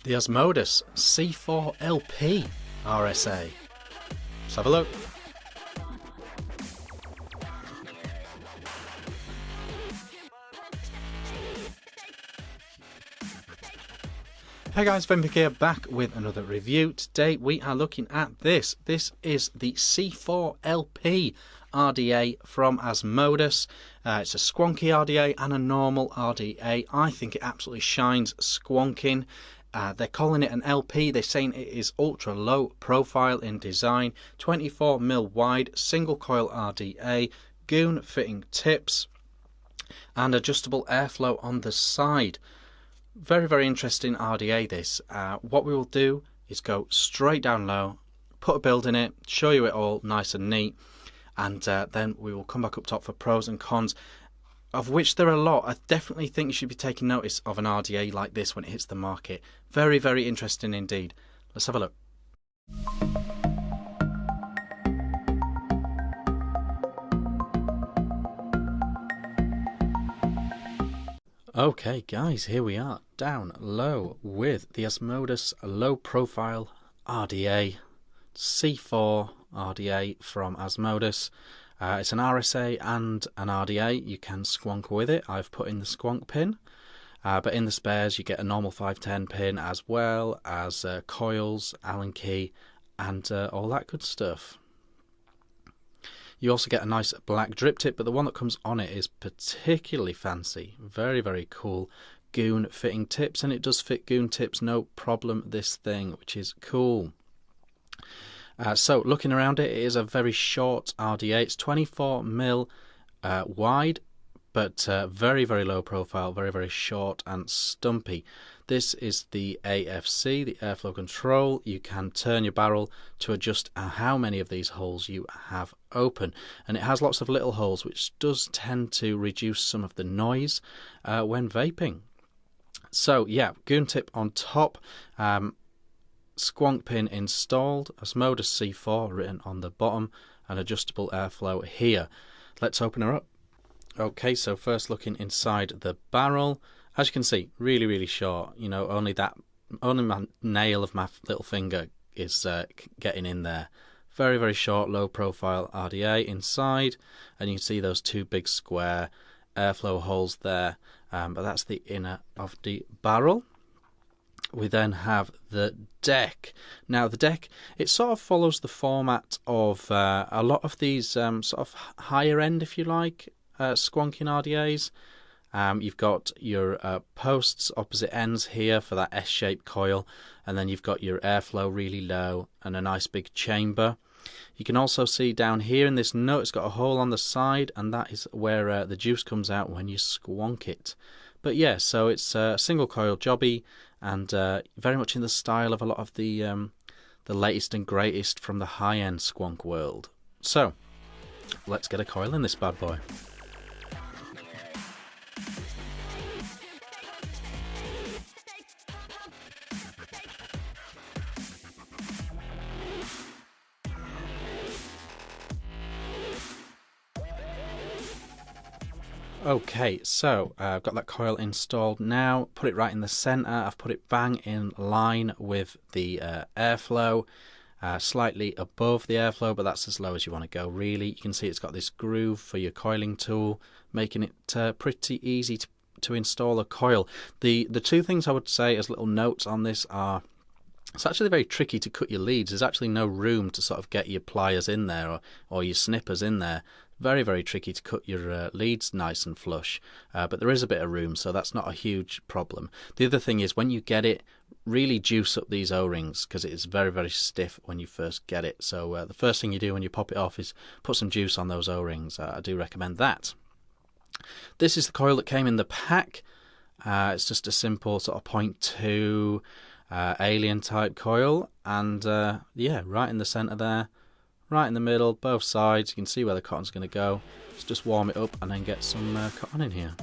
The Asmodus C4 LP RSA. Let's have a look. Hey guys, Vick here, back with another review. Today we are looking at this. This is the C4 LP RDA from Asmodus. It's a Squonky RDA and a normal RDA. I think it absolutely shines squonking. They're calling it an LP. They're saying it is ultra low profile in design, 24mm wide, single coil RDA, goon fitting tips, and adjustable airflow on the side. Very, very interesting RDA this. What we will do is go straight down low, put a build in it, show you it all nice and neat, and then we will come back up top for pros and cons, of which there are a lot. I definitely think you should be taking notice of an RDA like this when it hits the market. Very, very interesting indeed. Let's have a look. Okay guys, here we are down low with the Asmodus low profile RDA, C4 RDA from Asmodus. It's an RSA and an RDA. You can squonk with it. I've put in the squonk pin, but in the spares you get a normal 510 pin as well as coils, Allen key, and all that good stuff. You also get a nice black drip tip, but the one that comes on it is particularly fancy. Very, very cool goon fitting tips, and it does fit goon tips no problem, this thing, which is cool. So looking around it, it is a very short RDA. It's 24mm wide, but very, very low profile, very, very short and stumpy. This is the AFC, the airflow control. You can turn your barrel to adjust how many of these holes you have open, and it has lots of little holes, which does tend to reduce some of the noise when vaping. So yeah, goon tip on top, squonk pin installed, Asmodus C4 written on the bottom, and adjustable airflow here. Let's open her up. Okay, so first looking inside the barrel, as you can see, really, really short. You know, only my nail of my little finger is getting in there. Very, very short, low profile RDA inside, and you can see those two big square airflow holes there, but that's the inner of the barrel. We then have the deck. Now the deck, it sort of follows the format of a lot of these sort of higher end, if you like, squonking RDAs. You've got your posts opposite ends here for that S-shaped coil, and then you've got your airflow really low and a nice big chamber. You can also see down here in this nut, it's got a hole on the side, and that is where the juice comes out when you squonk it. But yeah, so it's a single coil jobby, and very much in the style of a lot of the latest and greatest from the high-end squonk world. So let's get a coil in this bad boy. Okay, so I've got that coil installed now, put it right in the center. I've put it bang in line with the airflow, slightly above the airflow, but that's as low as you want to go really. You can see it's got this groove for your coiling tool, making it pretty easy to install a coil. The two things I would say as little notes on this are, it's actually very tricky to cut your leads. There's actually no room to sort of get your pliers in there or your snippers in there. Very, very tricky to cut your leads nice and flush, but there is a bit of room, so that's not a huge problem. The other thing is, when you get it, really juice up these O-rings, because it is very, very stiff when you first get it. So the first thing you do when you pop it off is put some juice on those O-rings. I do recommend that. This is the coil that came in the pack. It's just a simple sort of 0.2 alien type coil, and yeah, right in the center there, right in the middle, both sides. You can see where the cotton's going to go. Let's just warm it up and then get some cotton in here.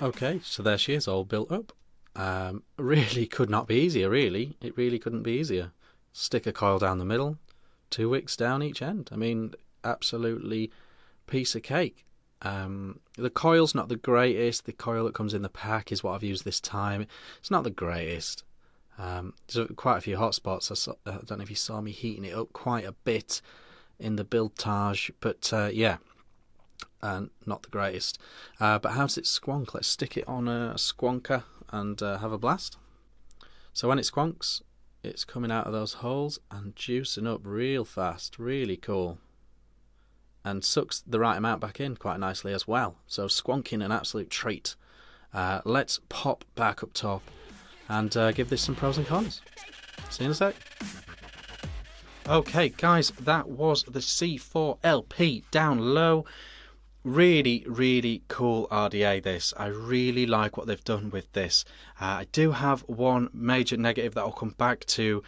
Okay, so there she is, all built up. Really could not be easier, really. It really couldn't be easier. Stick a coil down the middle, 2 wicks down each end. I mean, absolutely piece of cake. The coil's not the greatest. The coil that comes in the pack is what I've used this time. It's not the greatest. There's quite a few hot spots. I don't know if you saw me heating it up quite a bit in the build-tage, but yeah, not the greatest. But how does it squonk? Let's stick it on a squonker and have a blast. So when it squonks, it's coming out of those holes and juicing up real fast. Really cool. And sucks the right amount back in quite nicely as well. So squonking, an absolute treat. Let's pop back up top and give this some pros and cons. See you in a sec. Okay guys, that was the C4 LP down low. Really, really cool RDA this. I really like what they've done with this. I do have one major negative that I'll come back to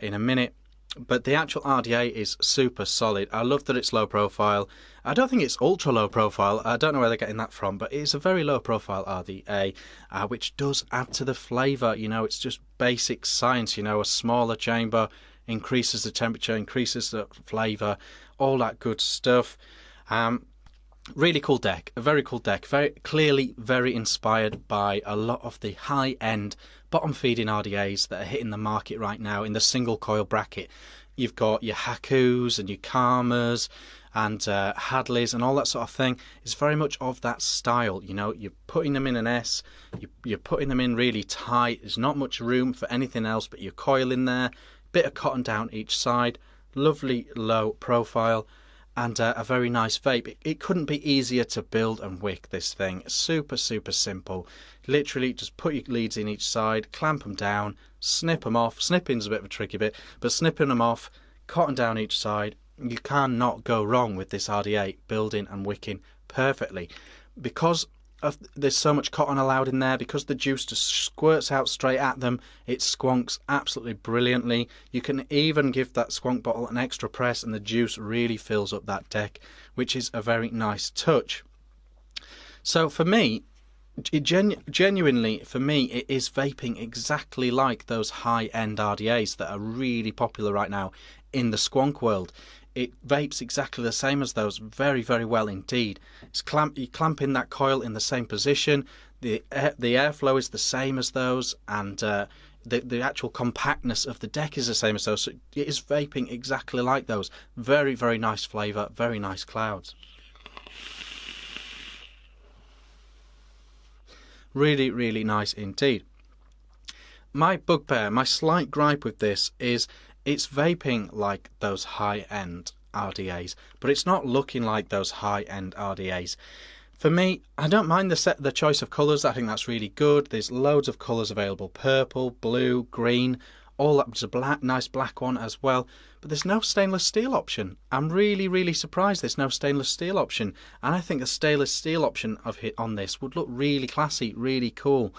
in a minute. But the actual RDA is super solid. I love that it's low profile. I don't think it's ultra low profile. I don't know where they're getting that from, but it's a very low profile RDA, which does add to the flavour. You know, it's just basic science. You know, a smaller chamber increases the temperature, increases the flavour, all that good stuff. Really cool deck, a very cool deck, very clearly very inspired by a lot of the high-end bottom-feeding RDAs that are hitting the market right now in the single coil bracket. You've got your Hakus and your Karmas and Hadleys and all that sort of thing. It's very much of that style, you know, you're putting them in an S, you're putting them in really tight, there's not much room for anything else but your coil in there, bit of cotton down each side, lovely low profile, and a very nice vape. It couldn't be easier to build and wick this thing. Super, super simple. Literally just put your leads in each side, clamp them down, snip them off. Snipping's a bit of a tricky bit, but snipping them off, cotton down each side. You cannot go wrong with this RDA building and wicking perfectly. Because there's so much cotton allowed in there, because the juice just squirts out straight at them, it squonks absolutely brilliantly. You can even give that squonk bottle an extra press and the juice really fills up that deck, which is a very nice touch. So for me, genuinely for me, it is vaping exactly like those high-end RDAs that are really popular right now in the squonk world. It vapes exactly the same as those, very, very well indeed. You clamp in that coil in the same position, the airflow is the same as those, and the actual compactness of the deck is the same as those. So it is vaping exactly like those. Very, very nice flavour, very nice clouds. Really, really nice indeed. My bugbear, my slight gripe with this is it's vaping like those high-end RDAs, but it's not looking like those high-end RDAs. For me, I don't mind the choice of colours. I think that's really good. There's loads of colours available: purple, blue, green, all that. There's a nice black one as well. But there's no stainless steel option. I'm really, really surprised there's no stainless steel option. And I think a stainless steel option on this would look really classy, really cool.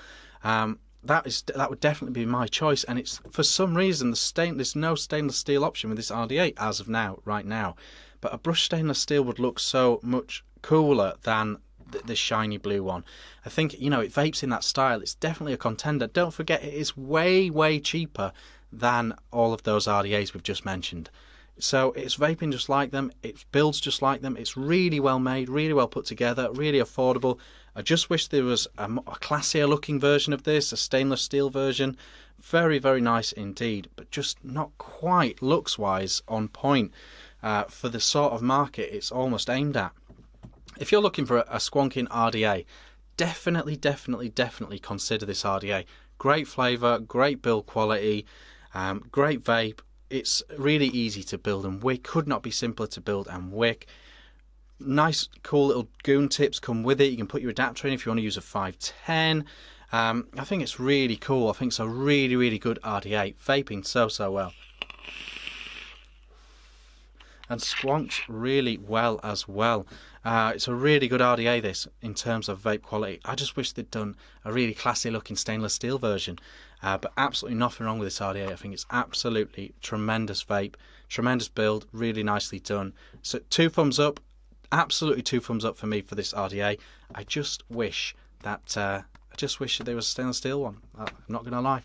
That would definitely be my choice, and it's for some reason there's no stainless steel option with this RDA as of now, right now. But a brushed stainless steel would look so much cooler than the shiny blue one. I think, you know, it vapes in that style. It's definitely a contender. Don't forget, it is way, way cheaper than all of those RDAs we've just mentioned. So it's vaping just like them, it builds just like them, it's really well made, really well put together, really affordable. I just wish there was a classier looking version of this, a stainless steel version. Very, very nice indeed, but just not quite looks wise on point for the sort of market it's almost aimed at. If you're looking for a squonking RDA, definitely consider this RDA. Great flavour, great build quality, great vape. It's really easy to build and wick. Could not be simpler to build and wick. Nice, cool little goon tips come with it. You can put your adapter in if you want to use a 510. I think it's really cool. I think it's a really, really good RDA. Vaping so well. And squonks really well as well. It's a really good RDA this, in terms of vape quality. I just wish they'd done a really classy looking stainless steel version. But absolutely nothing wrong with this RDA. I think it's absolutely tremendous vape, tremendous build, really nicely done. So 2 thumbs up, absolutely 2 thumbs up for me for this RDA. I just wish that I just wish there was a stainless steel one. I'm not going to lie.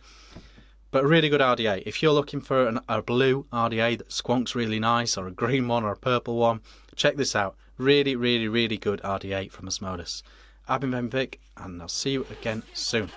But a really good RDA. If you're looking for a blue RDA that squonks really nice, or a green one, or a purple one, check this out. Really, really, really good RDA from Asmodus. I've been Vick, and I'll see you again soon.